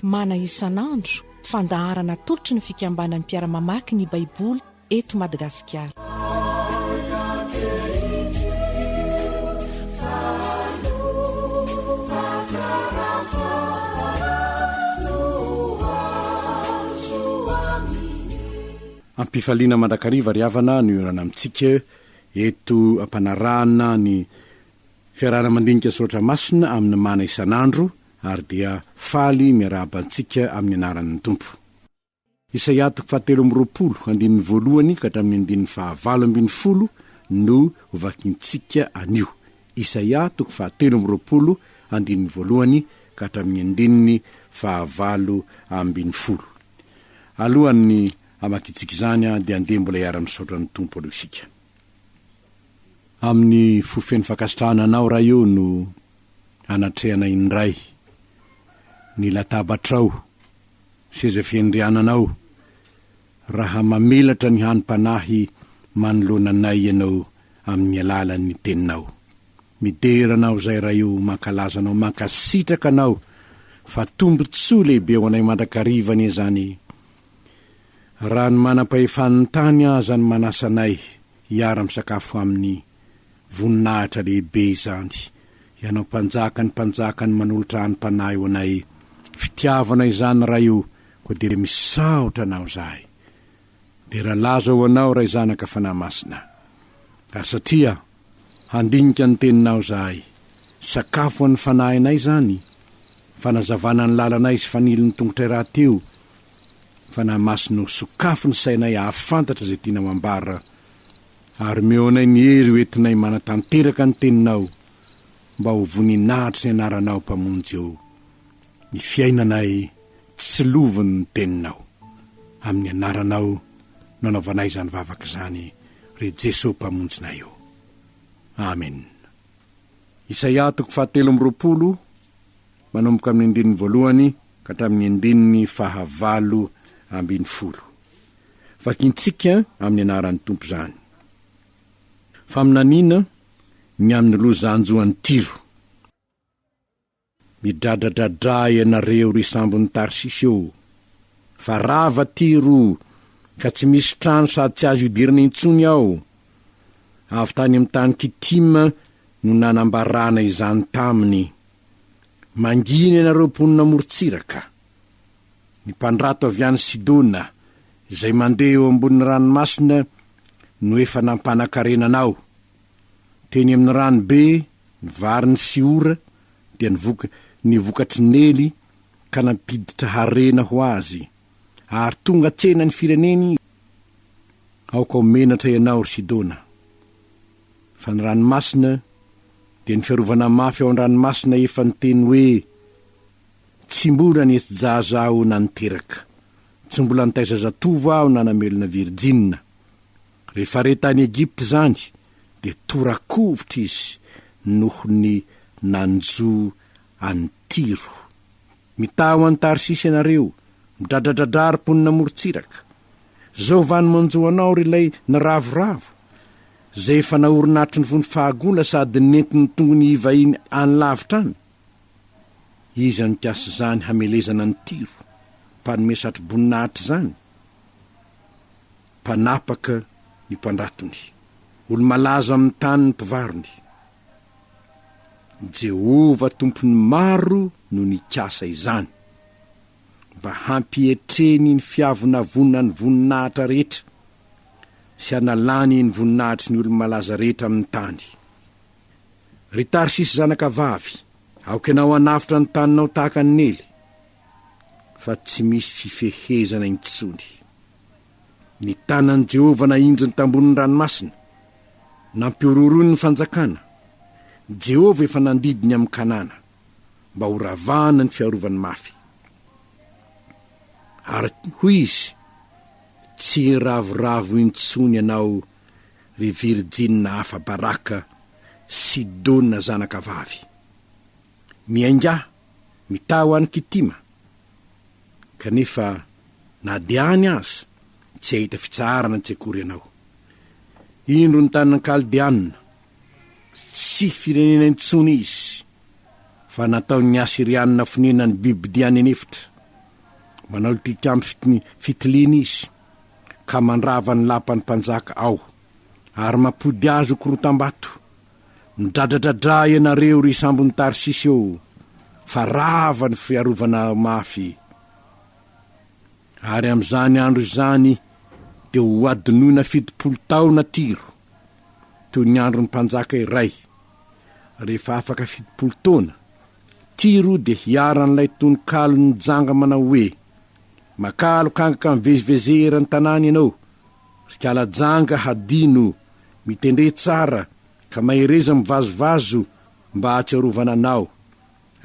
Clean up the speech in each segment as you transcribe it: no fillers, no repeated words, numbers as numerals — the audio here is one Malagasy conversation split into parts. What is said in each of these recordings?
mana isanandro fandaharana tolotry ny Fikambanana Mpiara-mamaky ny Baiboly eto Madagasikara. Ampifaliana mandrakariva riavana ny orana amintsika eto ampanarahana ny fiarahana mandinika soratra masina amin'ny mana isanandro ary dia faly miarabantsika amin'ny anaran'ny Tompo. Isaia 7:20 ka hatramin'ny 9:10 no vokarintsika anio. Isaia 7:20 ka hatramin'ny 9:10. Alohan'ny amakitsika izany dia andeha mbola iara-misaotra ny Tompo aloha isika. Amin'ny fofeny fakasitrahana anao raha io no anatrehana indray ny latabatrao seza fiandriananao raha mamelatra ny hanim-panahy manoloananay ianao amin'ny alalan'ny teninao. Mideranao zay raha io mankalazanao mankasitraka anao fa tombotsoa lehibe ho anay mandrakarivany izany. Raha ny manam-pahefan'ny tany aza ny manasanay hiara-misakafo amin'ny voninahitra lehibe izany. Ianao mpanjaka ny manolotra hanim-panahy ho anay fitiavana izany raha io koa dia misaotra anao zahay. Dia raha laza ho anao raha izanaka fanahy masina. Ary satria handinika ny teninao zahay, sakafo an'ny fanahinay zany, fanazavana ny lalanay sy faniliny tongotra raha teo, fanahy masina ho sokafo ny sainay ahafantatra zay tianao ambara, ary meonay ny hery hoentinay manatanteraka ny teninao mba ho voninahitra ny anaranao mpamonjy eo. Ny fiainanay tsy loviny ny teninao. Amin'ny anaranao nanaovanay izany vavaka izany re Jesoa mpamonjinay eo. Amen. Isaia 7:20 manomboka amin'ny 1 ka hatramin'ny 9:10. Vakintsika amin'ny anaran'ny Tompo izany. Faminaniana ny amin'ny lozanjoan'ny tiro. Midradradradra ianareo ry sambon'ny Tarsisy eo. Fa rava tiro ka tsy misy trano sady tsy azo idirana intsony ao. Avy tany amin'ny tany Kitima no nanambarana izany taminy. Mangina ianareo mponina morontsiraka. Ny mpandrato avy any Sidona izay mandeha eo ambony ranomasina no efa nampanakarenanao. Teny amin'ny ranobe ny vary ny Siora dia ny vokatry Nely ka nampiditra harena ho azy, ary tonga tsena ny fireneny. Aoka menatra ianao ry Sidona. Fa ny ranomasina dia ny fiarovana mafy ao an-dranomasina efa ny teny hoe tsy mbola nietsi-jaza aho naniteraka, tsy mbola nitaiza zatovo aho nanamelona Virjina. Rehefa retany Egypta zany dia torakovitra izy noho ny nanjo any Tiro. Mitaho any Tarsisy ianareo, midradradradrary mponina morontsiraka. Zao vany manjoanao ry ilay naravoravo zay efa naorinatry ny vony fahagola sady nentiny tongony ivahiny any lavitra any. Iza ny kiasy zany hamelezana ny Tiro, mpanome satro-boninahitra zany. Mpanapaka ny mpandratony, olo malaza amin'ny tany ny mpivarony. Jehovah tompony maro no ny kiasa izany, mba hampietreny ny fiavonavonana ny voninahitra rehetra sy analany ny voninahitry ny olo malaza rehetra amin'ny tany. Ry Tarsisy zanaka vavy, aoka ianao anafitra ny taninao tahaka ny Nely, fa tsy misy fifehezana intsony. Ny tanan'i Jehovah naindrony tambonin'ny ranomasina, nampiororony ny fanjakana. Jehovah efa nandidiny amin'ny Kanana, mba ho ravana ny fiarovany mafy. Ary hoy izy, tsy ravoravo intsony ianao ry Virjina hafa baraka Sidona zanaka vavy. Miainga, mitaho any Kitima, kanefa na dia any aza tsy ahita fitsarana tsy akory ianao. Indro ny tanan'ny Kaldianina, tsy firenena intsony izy, fa nataony Asirianina fonenany bibidia nenefitra. manao tilikambo fitiliny izy ka mandrava ny lapany mpanjaka ao ary mampody azo korotam-bato midradradradra ianareo ry sambony tarsisy eo fa rava ny fiarovana mafy ary amin'izany andro izany dia ho adinoina 70 taona tiro toy ny andro ny mpanjaka iray rehefa afaka 70 taona tiro dia hiaran'ilay tononkalo ny janga manao hoe makalokangaka mivezivezera ny tanàny ianao rikala janga hadino mitendre tsara ka mahereza mivazovazo mba hatsiarovana anao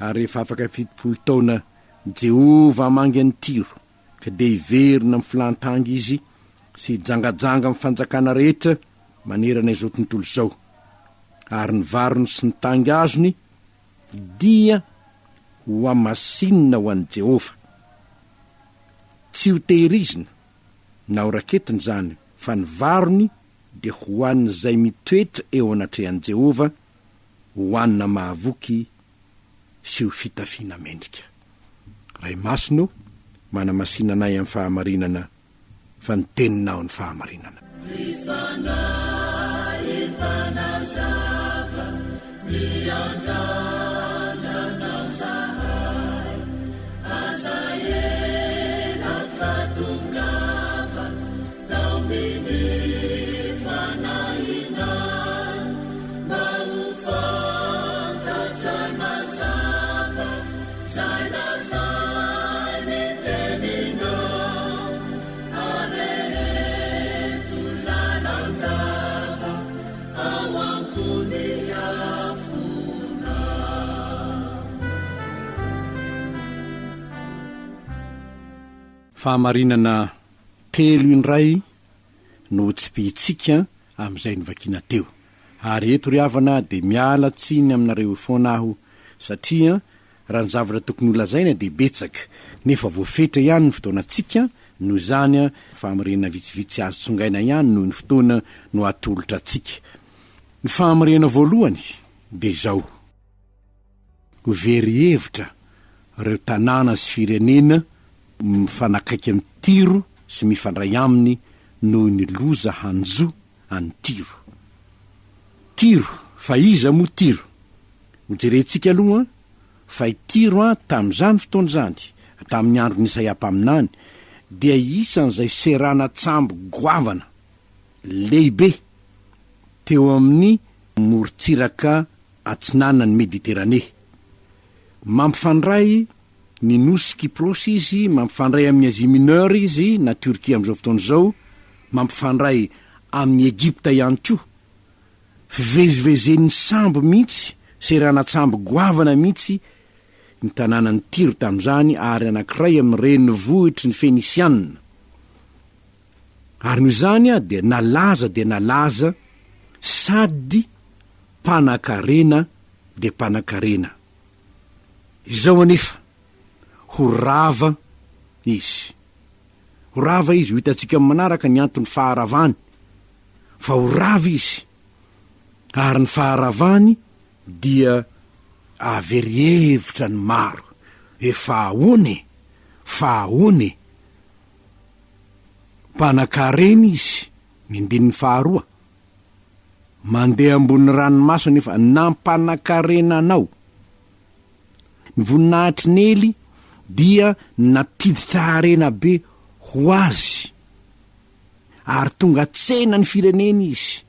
ary rehefa afaka 70 taona Jehovah mangy any tiro ka dia hiverina mifilantangy izy sy jangajanga mifanjakana rehetra manerana izao tontolo izao ary ny varony sy ny tangy azony dia ho amasinina ho an'i Jehovah tsy ho tehirizina na ho raketiny zany fa ny varony dia ho an'ny izay mitoetra eo anatrehan'i Jehovah ho anina mahavoky sy ho fitafiana mendrika. Ray masino manamasinanay amin'ny fahamarinana fa ny teninao ny fahamarinana. Fahamarinana telo indray no tsipitsika amin'izay nyvakina teo ary eto ry havana dia miala tsiny aminareo foana aho satria raha ny zavatra tokony holazaina dia betsaka nefa voafetra ihany ny fotoanantsika noho izany fahamarinana vitsivitsy azo tsongaina ihany noho ny fotoana no atolotra atsika. Ny fahamarinana voalohany dia izao ho very hevitra reo tanàna sy firenena mifanakaiky amin'ny tiro sy mifandray aminy noho ny loza hanjo any tiro. Tiro fa iza moa tiro ho jerentsika aloha fa tiro tamin'izany fotoana zany tamin'ny andron'ny Isaia mpaminany dia isan'izay serana tsambo goavana lehibe teo amin'ny morontsiraka atsinana ny Mediterane mampifandray ny nosy Kyprosy izy mampifandray amin'ny Asie Mineure izy na Turquie amin'izao fotoana izao mampifandray amin'ny Egypta ihany koa fivezivezen'ny sambo mihitsy serana tsambo goavana mihitsy ny tanànany Tiro tamin'izany ary anankiray amin'ny renivohitry ny Fenisianina ary noho izany dia nalaza sady mpanan-karena dia mpanan-karena izao anefa ho rava izy ho hitantsika manaraka ny antony faharavany fa ho rava izy ary ny faharavany dia averyhevitra ny maro efa ahoany mpanan-karena izy mindin'ny faharoa mandeha ambony ranomaso nefa nampanan-karena anao ny voninahitry nely dia napiditra harena be ho azy ary tonga tsena ny firenena izy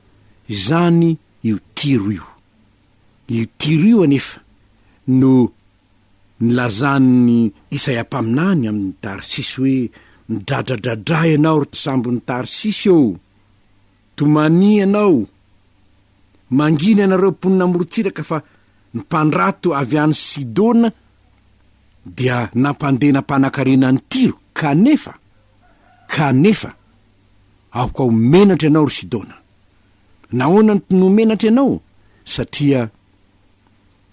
izany io tiro io anefa no nilazan'ny Isaia mpaminany amin'ny Tarsisy hoe midradradradra ianao ry sambony Tarsisy eo tomani ianao mangina ianareo mponina morontsiraka fa ny mpandrato avy any Sidona dia nampandena mpanan-karena ny Tiro kanefa aoka ho menatra ianao ry Sidona. Nahoana ny nomenatra ianao satria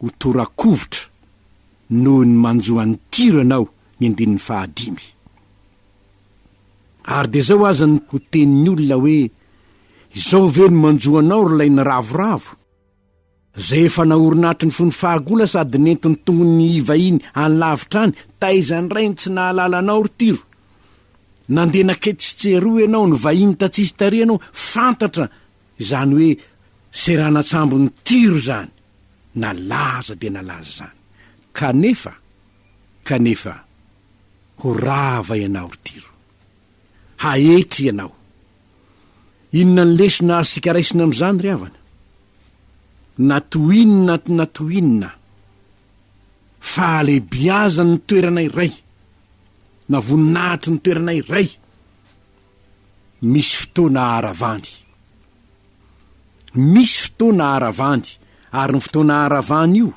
ho torakovotra noho ny manjoan'ny Tiro ianao ny 5. Ary dia zao aza ny ho tenin'ny olona hoe izao ve ny manjoanao ry lay ny ravoravo zay efa naorinatry ny fony fahagola sady nentiny tongony ivahiny anylavitrany taizany rainy tsy nahalalanao ry tiro nandeha naketsitseroa ianao ny vahiny tatsisy tary anao fantatra izany hoe seranatsambo ny tiro zany nalaza de nalaza zany kanefa ho rava ianao ry tiro haetry ianao inona ny lesona azo sikaraisina am'izany ry havana natoinina fahalebiazany ny toerana iray na voninahitry ny toerana iray misy fotoana haravany ary ny fotoana haravany io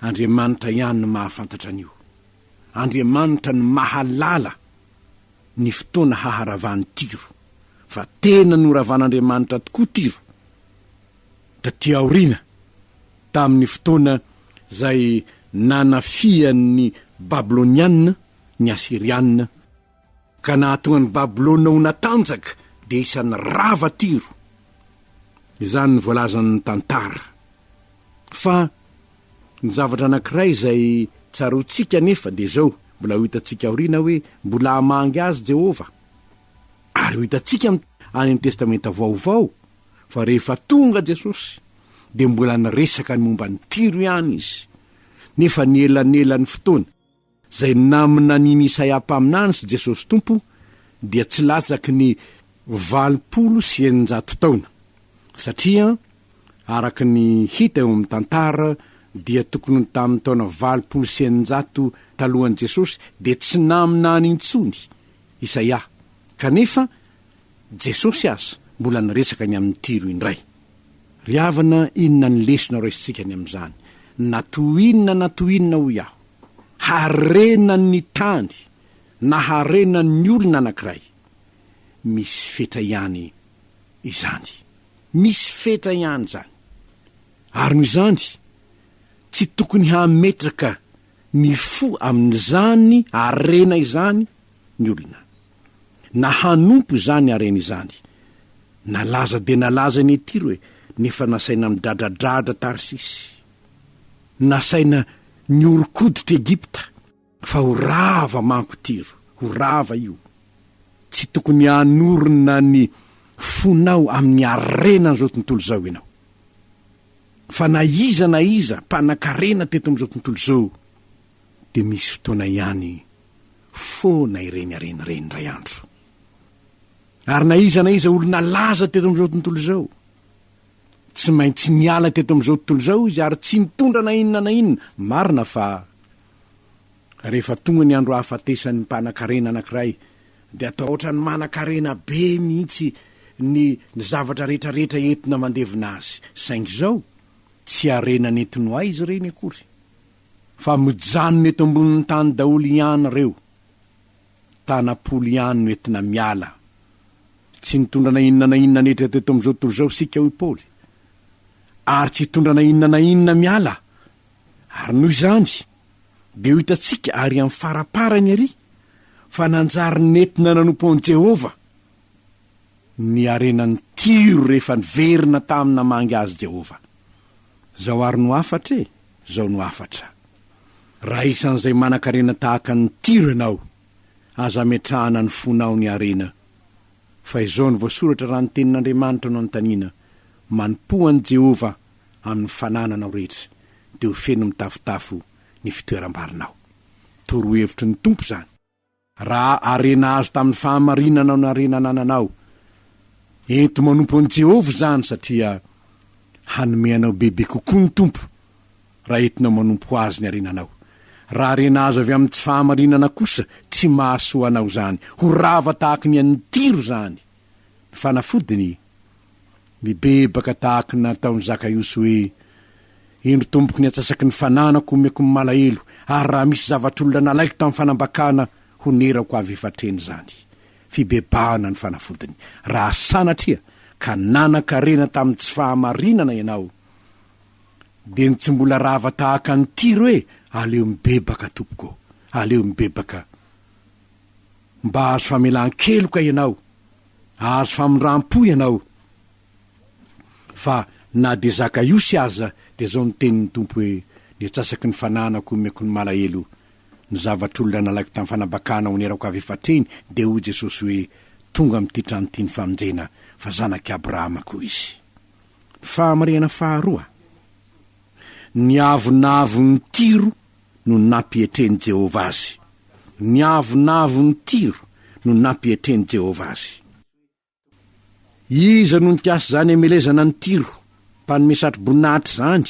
Andriamanitra ihany no mahafantatra an'io. Andriamanitra ny mahalala ny fotoana haharavany tiro, fa tena noravan'Andriamanitra tokoa tiro taty aorina tamin'ny fotoana zay nanafian'ny Babilonianina ny Asirianina ka nahatonga ny Babilôna ho natanjaka de isan'ny rava tiro. Izany ny voalazan'ny tantara. Fa ny zavatra anankiray zay tsarotsika nefa de zao mbola ho hitantsika aorina hoe mbola hamangy azy Jehovah. Ary ho hitantsika any amin'ny testamenta vaovao fa rehefa tonga Jesosy de mbola niresaka ny momba ny tiro ihany izy. Nefa ny elanelany fotoana zay namina niny Isaia mpaminany sy Jesosy Tompo dia tsy latsaky ny 200 taona, satria araka ny hita eo amin'ny tantara dia tokony tamin'ny taona 200 talohan'i Jesosy de tsy namina nintsony Isaia, kanefa Jesosy aza mbola niresaka ny amin'ny tiro indray. Riavana inona ny lesona resitsika ny amin'izany? Natoinina ho iaho, harena ny tany na harena ny olona anankiray, misy fetra ihany izany, misy fetra ihany zany. Ary n'izany tsy tokony hametraka ny fo amin'izany harena izany ny olona, na hanompo izany harena izany. Nalaza de nalaza ny tiro nefa nasaina midradradratra Tarsisy, nasaina ny orokoditra Egipta, fa ho rava manko tiro, ho rava io. Tsy tokony hanorina ny fonao amin'ny arena n'izao tontolo zao ianao. Fa na iza mpanan-karena teto amin'izao tontolo zao de misy fotoana ihany foana ireny arena reny ray andro. Ary na iza olona laza teto amin'izao tontolo zao tsy maintsy niala teto amin'izao tontolo zao izy, ary tsy mitondra na inona. Marina fa rehefa tonga ny andro hafatesan'ny mpanan-karena anankiray de atao ohatra ny manan-karena be mihitsy ny zavatra rehetrarehetra entina mandevina azy. Saingy zao tsy arena netino aizy reny akory, fa mijanona eto ambonin'ny tany daholo ihany reo, tanapolo ihany no entina miala. Tsy nitondra na inona netra teto amin'izao tontolo zao sika hoy Paoly, ary tsy hitondra na inona miala. Ary noho izany de ho hitantsika ary amin'ny faraparany ary fa nanjary nentina nanompo an'i Jehovah ny arenan'ny tiro rehefa niverina tamina mangy azy Jehovah. Zao ary no afatra zao no afatra. Raha isan'izay manan-karena tahaka ny tiro ianao, aza metrahana ny fonao ny arena. Fa izao ny voasoratra raha ny tenin'Andriamanitra no anontaniana, manompoan'i Jehovah amin'ny fanananao rehetra de ho feno mitafotafo ny fitoeram-barinao. Torohevitry ny Tompo zany. Raha arena azo tamin'ny fahamarinana no arena nananao, ento manompo an'i Jehovah zany, satria hanomeanao bebe kokoa ny Tompo raha entina manompo azy ny arenanao. Raha arena azo avy amin'ny tsy fahamarinana kosa tsy mahasoa anao zany, ho rava tahaka ny an'ny tiro zany. Ny fanafodiny mibebaka tahaka nataon'ny Zakaiosy hoe, indro tompoko ny atsasaky ny fananako omeko ny malahelo, ary raha misy zavatr'olona nalaiko tamin'ny fanambakana ho nerako avy efatreny zany. Fibebahana ny fanafodiny. Raha sanatria ka nanan-karena tamin'ny tsy fahamarinana ianao, de ny tsy mbola rava tahaka ny tiro aleo mibebaka tompoko, aleo mibebaka. Mba azo famelan-keloka ianao, azo famindram-po ianao, fa na de zaka iosy aza de zao ny tenin'ny tompo hoe ny atsasaky ny fananako meko ny malahelo ny zavatr'olona nalaky tamin'ny fanabakana onerako avy efatreny de ho Jesosy hoe tonga am'ty trano ty ny famonjena fa zanaky Abrahama koa izy. Fahamarena faharoa, ny avonavo ny tiro no nampietreny Jehovah azy. Ny avonavo ny tiro no nampietreny Jehovah azy. Iza no nitiasy zany emelezana ny tiro, mpanomesatry boninahitry zany,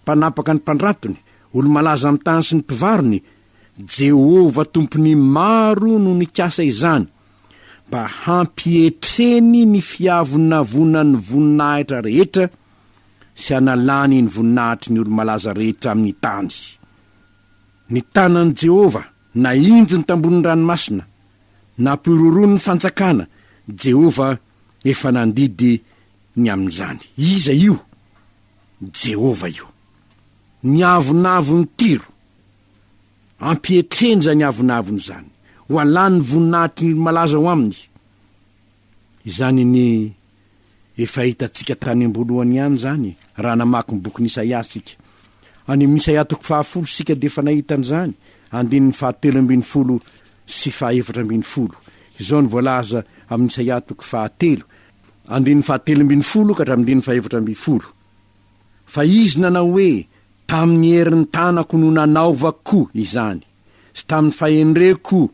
mpanapaka ny mpandratony, olo malaza amin'ny tany sy ny mpivariny. Jehovah tompony maro no nikasa izany mba hampietreny ny fiavonavonany voninahitra rehetra sy analany ny voninahitry ny olo malaza rehetra amin'ny tany. Ny tanan'i Jehovah na injy ny tambon'ny ranomasina na pirorony fanjakana, Jehovah efa nandidy ny amin'izany. Iza io? Jehovah io. Ny avonavo ny tiro ampietreny zany avonavony zany ho alany voninahitry ny malaza ho aminy. Izany ny efa hitantsika tany ambolohany ihany zany raha namaky ny boky Isaia sika. Any amin'ny Isaia 10 sika de efa nahitany zany, andininy 7 sy 4. Izao ny voalaza amin'ny Isaia 7, andininy 7 ka hatramin'ny 4. Fa izy nanao hoe tamin'ny herin'ny tanako no nanaovako izany, sy tamin'ny fahendreko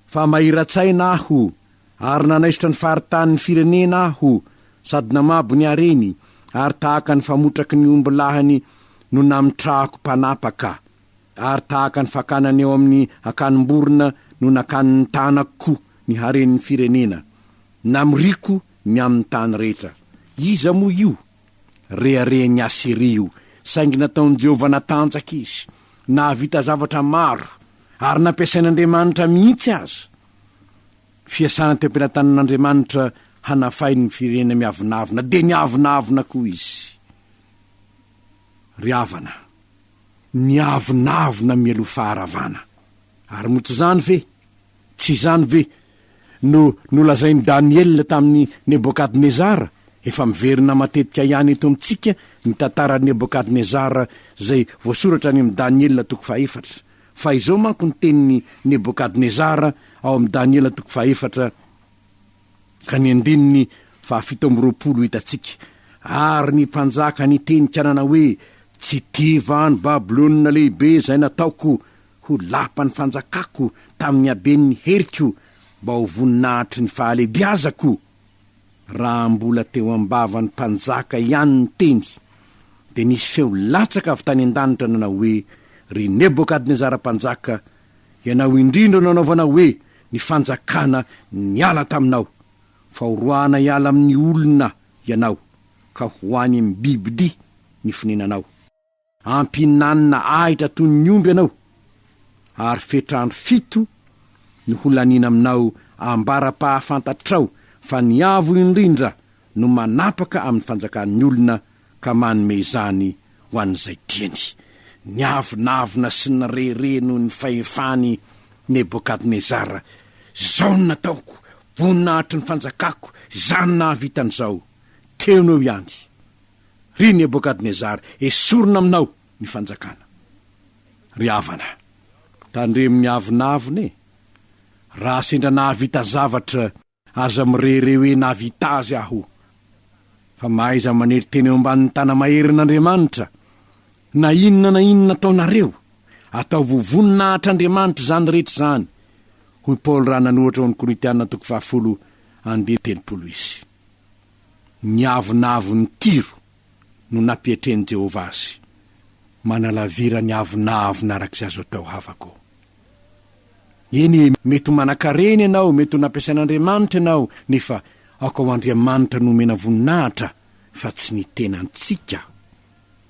fa mahiratsaina aho, ary nanaisitra ny faritany ny firenena aho, sady namabo ny areny, ary tahaka ny famotraky ny ombilahany no namitrahako mpanapaka, ary tahaka ny fakanany eo amin'ny akanim-borona no nakan'ny tanako ny haren'ny firenena, namiriko ny amin'ny tany rehetra. Iza mo io? Reare ny Asirio, saingy nataon'i Jehovah natanjaka izy, nahavita zavatra maro, ary nampiasain'Andriamanitra mihitsy aza. Fiasana teo ampelantanan'Andriamanitra hanafainy ny firenena miavonavona, de ny avonavona koa izy. Ry havana, ny avonavona mialoha faharavana. Ary moa tsy zany ve? Tsy zany ve? No lazain'ny Daniel tamin'ny Nebokadnezara, efa miverina matetika ihany eto amintsika ny tantaran'ny Nebokadnezara zay voasoratra any amin'ny Daniel 4. Fa izao manko ny tenin'ny Nebokadnezara ao amin'ny Daniel 4 ka ny andininy 7 hitantsika. Ary ny mpanjaka ny teny kanana hoe tsy tiva ny Babilôna lehibe zay nataoko ho lapany fanjakako tamin'ny aben'ny heriko mba ho voninahitry ny fahalebiazako. Raha mbola teo ambava ny mpanjaka ihany ny teny, de nisy feo latsaka avy tany an-danitra nanao hoe ry Nebokadnezara mpanjaka, ianao indrindra nanaovana hoe ny fanjakana niala taminao, fa horoana hiala amin'ny olona ianao ka hoany amin'ny bibidi ny finenanao, ampinanina ahitra toy ny omby ianao, ary fetrandro 7 ny holanina aminao ambara-pahafantatrao fa ny avo indrindra no manapaka amin'ny fanjakan'ny olona ka manome izany ho an'izay tiany. Ny avonavona sy ny rere no ny fahefany Nebokadnezara. Zao ny nataoko, voninahitry ny fanjakako, zany nahavitan'izao. Teonao ihany, ry Nebokadnezara, esorina aminao ny fanjakana. Ry havana, tandremin'ny avonavona raha sendra nahavita zavatra aza mirere hoe nahavita azy aho, fa mahaiza manery teny eo ambanin'ny tana maherin'Andriamanitra. Na inona taonareo atao voninahitry'Andriamanitra zany rehetra zany, hoy Paul raha nanohatra ao amin'ny Korintiana 10:30 izy. Ny avonavo ny tiro no nampietreny Jehovah azy, manalavira ny avonavona arak'izay azo atao havako. Eny mety manakareny ianao, mety ho nampiasain'Andriamanitra ianao, nefa ako ao Andriamanitra no mena voninahitra fa tsy ny tenantsika.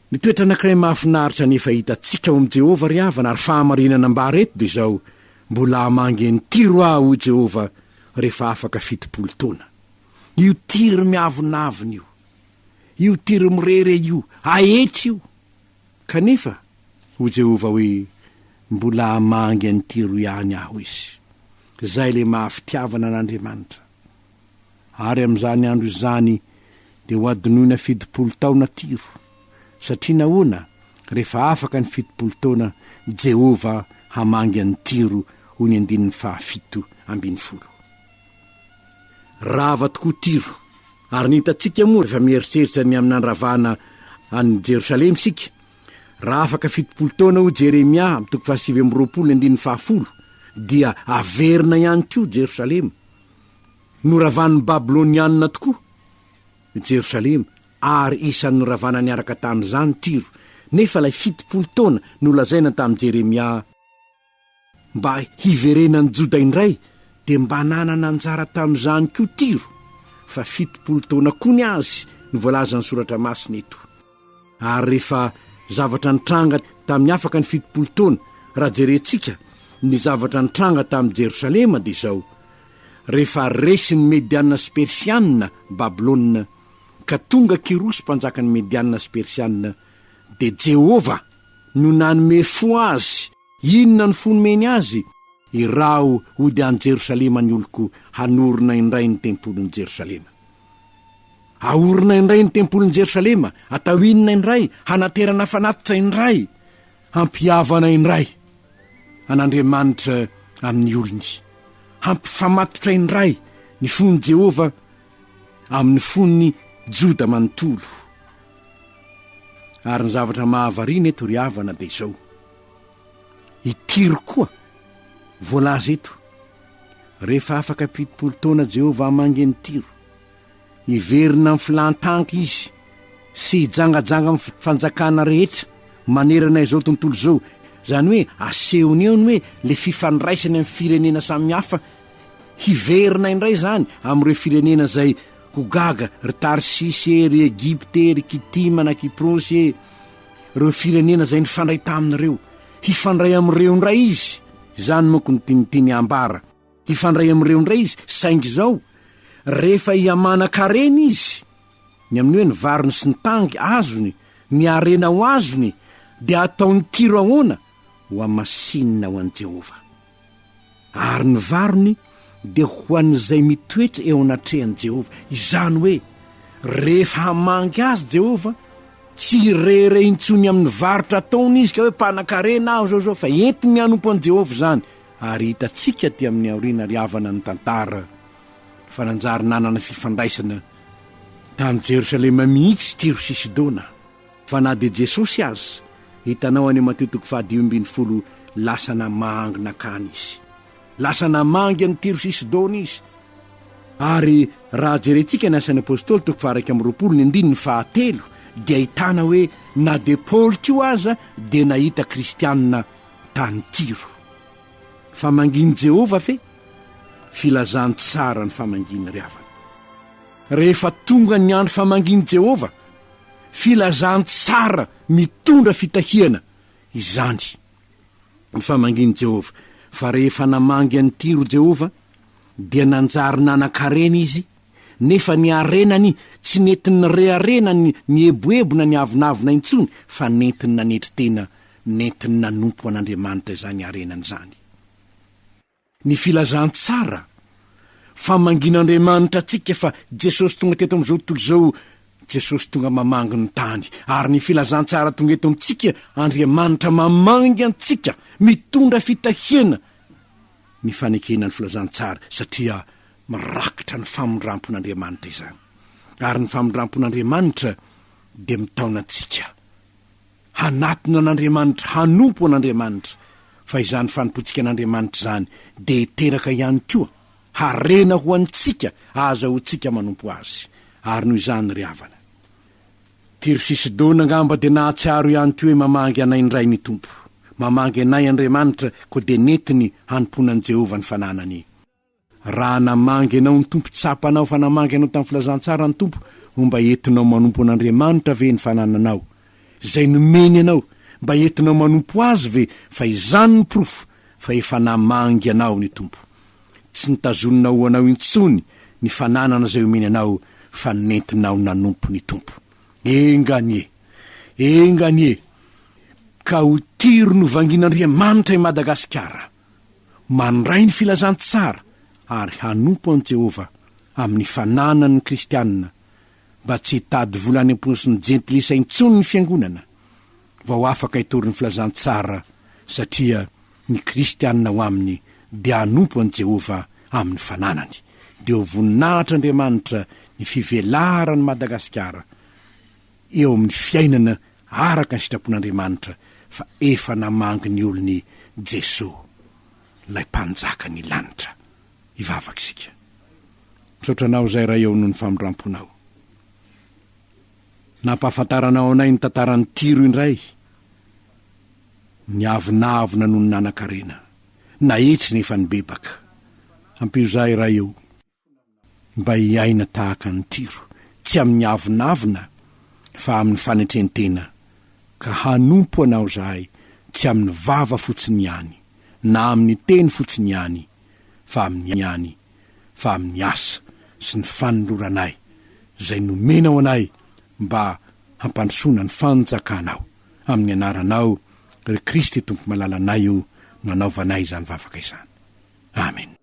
Ny toetra anankiray mahafinaritra nefa hitantsika ao amin'i Jehovah ry havana, ary fahamarinana mba reto de zao: mbola hamangy ny tiro aho Jehovah rehefa afaka 70 taona. Io tiro miavonavona io tiro mirere io, ahetry io. Kanefa ho Jehovah hoe mbola hamangy ny tiro ihany aho izy. Zay le mahafitiavana an'Andriamanitra. Ary amin'izany andro izany dia ho adinoina 70 taona tiro, satria nahoana rehefa afaka ny 70 taona Jehovah hamangy an'ny tiro ho ny 17. Rava tokoa tiro, ary nitatsika moa rehefa mieritreritra ny amin'ny anaravana any Jerosalema sika. Raha afaka 70 taona ho Jeremia amin'ny toko 7:20 dia averina ihany koa Jerosalema. Noravan'ny Babilonianina tokoa Jerosalema, ary isan'ny noravana ny araka tamin'izany tiro. Nefa ilay 70 taona nolazaina tamin'ny Jeremia mba hiverenan'ny Joda indray, dia mba nanana anjara tamin'izany koa tiro, fa 70 taona koa ny azy no voalazan'ny soratra masina eto. Ary rehefa zavatra nitranga tamin'ny afaka ny 70 taona, raha jerentsika ny zavatra nitranga tamin'ny Jerosalema dia izao: rehefa resiny Mediana sy Persianina Babilôna ka tonga Kirosy mpanjakan'ny Mediana sy Persianina, dia Jehovah no nanome fo azy. Inona ny fonomeny azy? Irao ody any Jerosalema ny oloko hanorina indray ny tempolin'ny Jerosalema. Aorina indray ny tempolin'ny Jerosalema, atao inona indray? Hanaterana fanatitra indray, hampiavana indray an'Andriamanitra amin'ny olony, hampifamatotra indray ny fon'ny Jehovah amin'ny fon'ny Joda manontolo. Ary ny zavatra mahavariana eto ry havana dia izao: itiro koa voalaza eto, rehefa afaka 70 taona Jehovah hamangy ny tiro, iverina amin'ny filantanka izy sy hijangajanga amin'ny fanjakana rehetra manerana izao tontolo izao. Zany hoe asehony eo ny hoe le fifandraisany amin'ny firenena samihafa hiverina indray zany amin'ireo firenena izay ho gaga, ry Tarsisy, ry Egypte, ry Kitima na Kiprosy, ireo firenena izay nifandray tamin'ireo, hifandray amin'ireo indray izy. Zany moko ny tinitiny ambara, hifandray amin'ireo indray izy. Saingy izao, rehefa hiamana-karena izy, ny amin'ny hoe ny varony sy ny tangy azony, ny arena ho azony, dia ataony tiro ahoana? Ho amasinina ho an'i Jehovah. Ary ny varony dia ho an'izay mitoetra eo anatrehan'i Jehovah. Izany hoe rehefa hamangy azy Jehovah, tsy rere intsony amin'ny varotra ataony izy ka hoe mpanan-karena aho zao, fa entiny ny hanompo an'i Jehovah zany. Ary hitatsika ty amin'ny aoriana ry havana ny tantara fananjary nanana fifandraisana tamin'ny Jerosalema mihitsy Tiro sy Sidona. Fa na dia Jesosy azy, hitanao any Mateo 5:20, lasa namangy nakany izy, lasa namangy any Tiro sy Sidona izy. Ary raha jerentsika ny asan'ny apôstôly 2:20 dia ahitana hoe na dia Paoly koa aza dia nahita kristianina tany Tiro. Famanginy Jehovah fe filazany tsara ny famanginy ry havana. Rehefa tonga ny andro famanginy Jehovah, filazany tsara mitondra fitahiana izany ny famanginy Jehovah. Fa rehefa namangy an'ny Tiro Jehovah, dia nanjary nanan-karena izy, nefa ny arenany tsy netiny rearena ny eboebona ny avinavina intsony, fa netiny nanetry tena, netiny nanompo an'Andriamanitra izany arenany izany. Ny filazany tsara famangin'Andriamanitra atsika fa Jesosy tonga teto amin'izao tontolo izao, Jesosy tonga mamangy ny tany. Ary ny filazany tsara tonga eto amintsika, Andriamanitra mamangy antsika, mitondra fitahiana ny fanekena ny filazany tsara, satria marakitra ny famondrampon'Andriamanitra izany. Ary ny famondrampon'Andriamanitra dia mitaona antsika hanatona an'Andriamanitra, hanompo an'Andriamanitra. Fa izany fanompontsika an'Andriamanitra izany dia teraka ihany koa harena ho antsika, aza ho tsika manompo azy. Ary noho izany ry havana, Tiro sy Sidona ngamba dia nahatsiaro ihany koa hoe mamangy anay indray ny tompo, mamangy anay Andriamanitra, koa dia netiny hanomponan'i Jehovah ny fananany. Raha namangy anao ny tompo, tsapanao fa namangy anao tamin'ny filazantsara ny tompo, mba entinao manompo an'Andriamanitra ve ny fanananao izay nomeny anao, mba entinao manompo azy ve? Fa izany ny profo fa efa namangy anao ny tompo. Tsy nitazonina ho anao intsony ny fananana izay omeny anao, fa nentinao nanompo ny tompo. Enganie ka ho Tiro no vangin'Andriamanitra i Madagasikara, mandray ny filazantsara ary hanompo an'i Jehovah amin'ny fananan'ny kristianina, mba tsy hitady volany am-pony sy ny jentilisa intsony ny fiangonana va ho afaka hitory ny filazantsara satria ny kristianina ho aminy dia hanompo an'i Jehovah amin'ny fananany. Dia ho voninahitr'Andriamanitra ny fivelarany Madagasikara eo amin'ny fiainana araka ny sitrapon'Andriamanitra fa efa namangy ny olony Jesoa, lay mpanjaka ny lanitra. Ivavaka isika. Misaotranao izay raha eo noho ny famoramponao. Nampahafantaranao anay ny tantaran'ny Tiro indray, ny avonavona noho ny nanan-karena, na etsy nefa ny bebaka. Ampio izay raha eo, mba hiaina tahaka ny Tiro, tsy amin'ny avonavona fa amin'ny fanetrentena, ka hanompo anao zahay tsy amin'ny vava fotsiny ihany, na amin'ny teny fotsiny ihany, fa amin'ny asa sy ny fanoloranay izay nomenao anay mba hampandrosoana ny fanjakanao. Amin'ny anaranao Kristy Tompo malalanay io, nanaovanay izany vavaka izany. Amen.